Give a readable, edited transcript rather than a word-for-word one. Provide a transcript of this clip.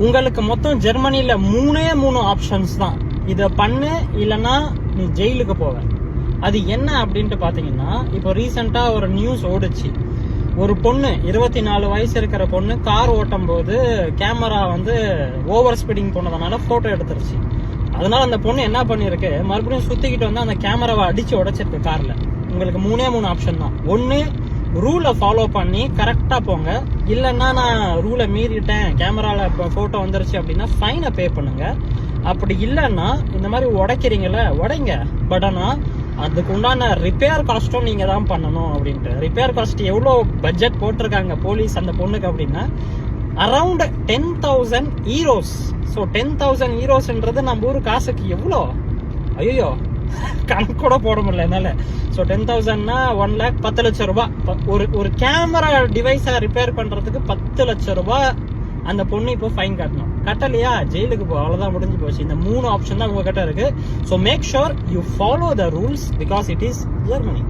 உங்களுக்கு மொத்தம் ஜெர்மனில 3 ஆப்ஷன்ஸ் தான். இதை பண்ணு, இல்லைன்னா நீ ஜெயிலுக்கு போவ. அது என்ன அப்படின்ட்டு பாத்தீங்கன்னா, இப்போ ரீசெண்டா ஒரு நியூஸ் ஓடுச்சு. ஒரு பொண்ணு 24 வயசு இருக்கிற பொண்ணு கார் ஓட்டும் போது கேமரா ஓவர் ஸ்பீடிங் போனதுனால போட்டோ எடுத்துருச்சு. அதனால அந்த பொண்ணு என்ன பண்ணிருக்கு, மறுபடியும் சுத்திக்கிட்டு வந்து அந்த கேமராவை அடிச்சு உடைச்சிருக்கு கார்ல. உங்களுக்கு 3 ஆப்ஷன் தான். ஒன்னு ரூலை ஃபாலோ பண்ணி கரெக்டா போங்க, இல்லைன்னா நான் ரூலை மீறிட்டேன், கேமரால போட்டோ வந்துருச்சு அப்படின்னா ஃபைனை பே பண்ணுங்க. அப்படி இல்லைன்னா இந்த மாதிரி உடைக்கிறீங்கள உடைங்க, பட் ஆனா அதுக்கு உண்டான ரிப்பேர் காஸ்ட்டும் நீங்க தான் பண்ணணும் அப்படின்ட்டு. ரிப்பேர் காஸ்ட் எவ்வளோ பட்ஜெட் போட்டிருக்காங்க போலீஸ் அந்த பொண்ணுக்கு அப்படின்னா அரௌண்ட் 10,000 euros. ஸோ 10,000 euros நம்ம ஊர் காசுக்கு எவ்வளோ? ஐயோ, கணக்கு கூட போட முடியல என்னால. ஸோ 10,000னா 1 lakh, 10 லட்சம் ரூபாய். ஒரு கேமரா டிவைஸை ரிப்பேர் பண்றதுக்கு 10 லட்சம் ரூபாய் அந்த பொண்ணு இப்போ ஃபைன் கட்டணும். கட்டலையா ஜெயிலுக்கு போ, அவ்வளவுதான், முடிஞ்சு போச்சு. இந்த 3 ஆப்ஷன் தான் உங்ககிட்ட இருக்கு. So make sure you follow the rules because it is Germany.